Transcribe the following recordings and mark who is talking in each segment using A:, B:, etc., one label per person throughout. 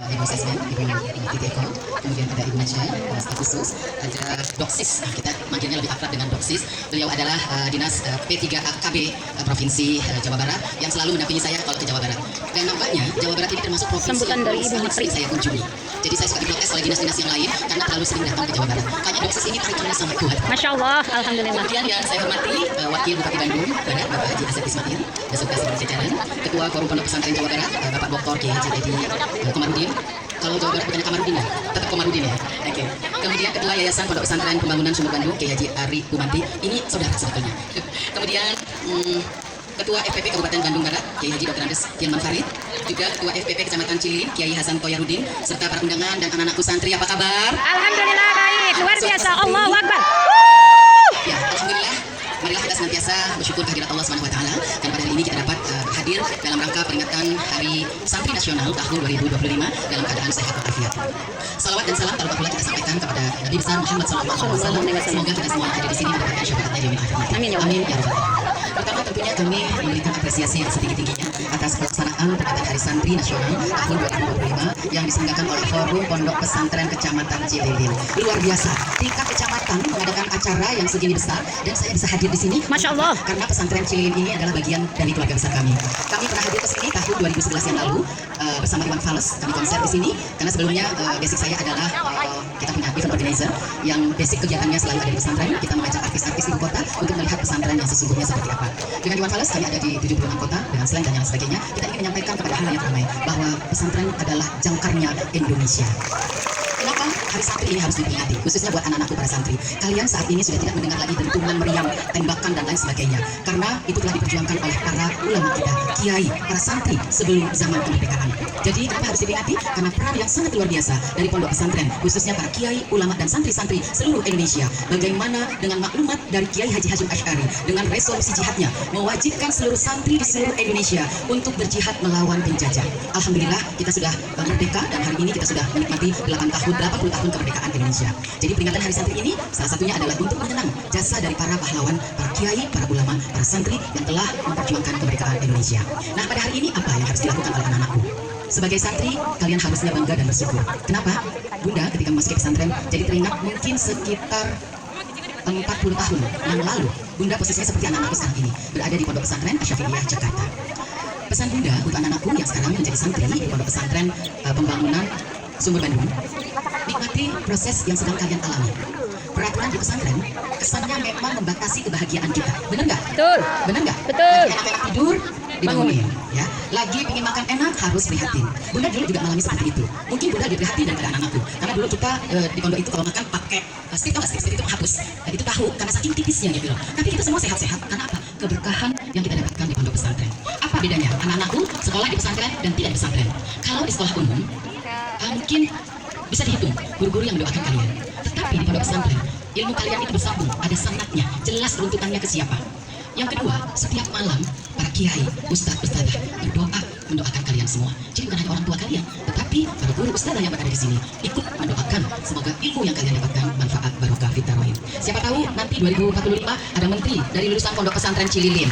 A: Ibu Sesmen, Ibu Titi Eko, kemudian ada Ibu Najwa, staf khusus, ada Doksis, kita manggilnya lebih akrab dengan Doksis. Beliau adalah dinas P3KB Provinsi Jawa Barat yang selalu mendampingi saya kalau ke Jawa Barat. Dan nampaknya Jawa Barat ini termasuk provinsi yang sangat sering saya kunjungi. Jadi saya suka diprotes oleh dinas-dinas yang lain karena terlalu sering datang ke Jawa Barat. Makanya Doksis ini tariknya sangat kuat.
B: Masya Allah, alhamdulillah.
A: Kemudian yang saya hormati Wakil Bupati Bandung Barat Bapak Haji Asep Ismail beserta seluruh jajaran, Ketua Forum Pondok Pesantren Jawa Barat Bapak Dr. Kiai Haji Edi Komarudin. Kalau Jawa Barat bukannya Kamarudin ya, tetap Komarudin ya. Oke. Kemudian Ketua Yayasan Pondok Pesantren Pembangunan Sumur Bandung Kiai Haji Ari Kumanti. Ini saudara sebetulnya. Kemudian Ketua FPP Kabupaten Bandung Barat Kiai Haji Dr. Andes Hilman Farid, juga Ketua FPP Kecamatan Cililin Kiai Hasan Toyarudin, serta para undangan dan anak-anakku santri, apa kabar?
B: Alhamdulillah baik, luar biasa. Allahu Akbar.
A: Ya, alhamdulillah. Marilah kita senantiasa bersyukur kehadirat Allah Subhanahu wa taala dan pada hari ini kita dapat hadir dalam rangka peringatan Hari Santri Nasional tahun 2025 dalam keadaan sehat walafiat. Salawat dan salam tak lupa pula kita sampaikan kepada Nabi besar Muhammad SAW. Semoga kita semua ada di sini mendapatkan syafaatnya di yaumil akhir.
B: Amin ya Allah.
A: Amin ya rabbal alamin. Pertama tentunya kami memberikan apresiasi yang setinggi-tingginya atas pelaksanaan peringatan Hari Santri Nasional tahun 2025 yang diselenggarakan oleh Forum Pondok Pesantren Kecamatan Cililin. Luar biasa, tingkat kecamatan mengadakan acara yang segini besar dan saya bisa hadir di sini.
B: Masya Allah.
A: Karena pesantren Cililin ini adalah bagian dari keluarga besar kami. Kami pernah hadir ke sini tahun 2011 yang lalu bersama Iwan Fales. Kami konser di sini karena sebelumnya basic saya adalah kita punya event organizer yang basic kegiatannya selalu ada di pesantren. Kita mengajak artis-artis ibu kota untuk melihat pesantren yang sesungguhnya seperti apa. Dengan Iwan Fales kami ada di 76 kota dan selain dan yang sebagainya. Kita ingin menyampaikan kepada halayak ramai bahwa pesantren adalah jangkarnya Indonesia. Kenapa Hari Santri ini harus diperingati, khususnya buat anak-anakku para santri. Kalian saat ini sudah tidak mendengar lagi dentuman meriam, tembakan dan lain sebagainya, karena itu telah diperjuangkan oleh para ulama kita, kiai, para santri sebelum zaman kemerdekaan. Jadi kenapa harus diperingati? Karena peran yang sangat luar biasa dari pondok pesantren, khususnya para kiai, ulama dan santri-santri seluruh Indonesia. Bagaimana dengan maklumat dari Kiai Haji Hasyim Asy'ari dengan resolusi jihadnya, mewajibkan seluruh santri di seluruh Indonesia untuk berjihad melawan penjajah. Alhamdulillah kita sudah merdeka dan hari ini kita sudah menikmati 80 tahun kemerdekaan Indonesia. Jadi peringatan Hari Santri ini salah satunya adalah untuk mengenang jasa dari para pahlawan, para kiai, para ulama, para santri yang telah memperjuangkan kemerdekaan Indonesia. Nah, pada hari ini apa yang harus dilakukan oleh anak-anakku? Sebagai santri, kalian harusnya bangga dan bersyukur. Kenapa? Bunda ketika memasuki pesantren jadi teringat mungkin sekitar 40 tahun yang lalu. Bunda posisinya seperti anak-anakku sekarang ini, berada di Pondok Pesantren Asy-Syafi'iyah Jakarta. Pesan Bunda untuk anak-anakku yang sekarang menjadi santri di Pondok Pesantren Pembangunan Sumur Bandung, nikmati proses yang sedang kalian alami. Peraturan di pesantren kesannya memang membatasi kebahagiaan kita. Benar nggak?
B: Betul.
A: Benar nggak?
B: Betul.
A: Lagi enak-enak tidur, dibangunin. Ya. Lagi ingin makan enak, harus prihatin. Bunda dulu juga mengalami seperti itu. Mungkin Bunda lebih prihatin daripada anak-anakku. Karena dulu kita di pondok itu kalau makan pakai stick, tau nggak stick itu menghapus. Dan itu tahu, karena saking tipisnya gitu loh. Tapi kita semua sehat-sehat. Karena apa? Keberkahan yang kita dapatkan di pondok pesantren. Apa bedanya? Anak-anakku sekolah di pesantren dan tidak di pesantren. Kalau di sekolah umum, mungkin bisa dihitung guru-guru yang mendoakan kalian. Tetapi di pondok pesantren, ilmu kalian itu bersambung, ada sanatnya, jelas runtutannya ke siapa. Yang kedua, setiap malam para kiai, ustadz-ustadzah berdoa mendoakan kalian semua. Jadi bukan hanya orang tua kalian, tetapi para guru ustadzah yang berada di sini ikut mendoakan semoga ilmu yang kalian dapatkan manfaat barokah fid dharain. Siapa tahu nanti 2045 ada menteri dari lulusan Pondok Pesantren Cililin.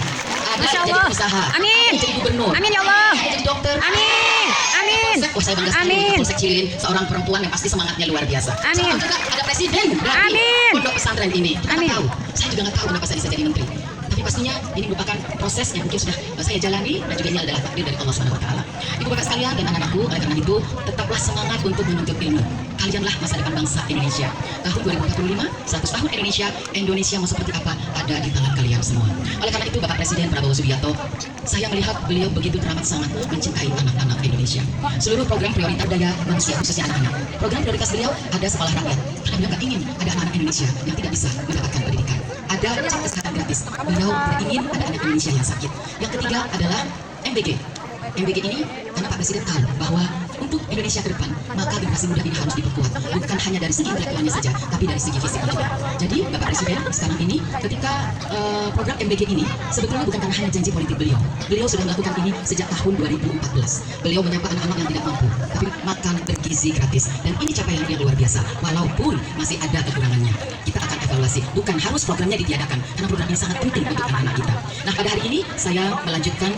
A: Ada yang jadi pengusaha,
B: Amin.
A: jadi gubernur,
B: Amin ya Allah.
A: jadi dokter.
B: Amin. Amin.
A: Wah, saya bangga sekali
B: Amin.
A: Kapolsek Cililin, seorang perempuan yang pasti semangatnya luar biasa.
B: Amin.
A: Sekarang juga ada presiden dari
B: Amin.
A: Pondok Pesantren ini. Kita
B: Amin.
A: tahu, saya juga nggak tahu kenapa saya bisa jadi menteri. Tapi pastinya ini merupakan proses yang mungkin sudah saya jalani dan juga ini adalah takdir dari Allah Subhanahu wa taala. Ibu bapak sekalian dan anak-anakku, oleh karena itu tetaplah semangat untuk menuntut ilmu. Kalianlah masa depan bangsa Indonesia. Tahun 2045, 100 tahun Indonesia mau seperti apa ada di tangan kalian semua. Oleh karena itu Bapak Presiden Prabowo Subianto, saya melihat beliau begitu teramat sangat mencintai anak-anak Indonesia. Seluruh program prioritas daya manusia khususnya anak-anak. Program prioritas beliau ada sekolah rakyat. Karena beliau nggak ingin ada anak-anak Indonesia yang tidak bisa mendapatkan pendidikan. Ada cek kesehatan gratis. Beliau tidak ingin ada anak Indonesia yang sakit. Yang ketiga adalah MBG. MBG ini karena Pak Presiden tahu bahwa untuk Indonesia ke depan maka generasi muda ini harus diperkuat, bukan hanya dari segi intelektualnya saja, tapi dari segi fisiknya juga. Jadi Bapak Presiden sekarang ini ketika program MBG ini sebetulnya bukan karena hanya janji politik beliau. Beliau sudah melakukan ini sejak tahun 2014. Beliau menyapa anak-anak yang tidak mampu, tapi makan bergizi gratis. Dan ini capaian yang luar biasa. Walaupun masih ada kekurangannya, kita akan evaluasi. Bukan harus programnya ditiadakan, karena program ini sangat penting untuk anak-anak kita. Nah pada hari ini saya melanjutkan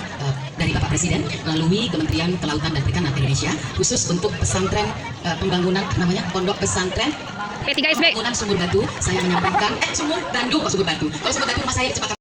A: daya dari Bapak Presiden melalui Kementerian Kelautan dan Perikanan Indonesia khusus untuk pesantren pembangunan namanya Pondok Pesantren
B: P3SB.
A: Pembangunan Sumur Batu. Saya menyampaikan Sumur Bandung, Sumur Batu. Kalau Sumur Batu rumah saya di Cepaka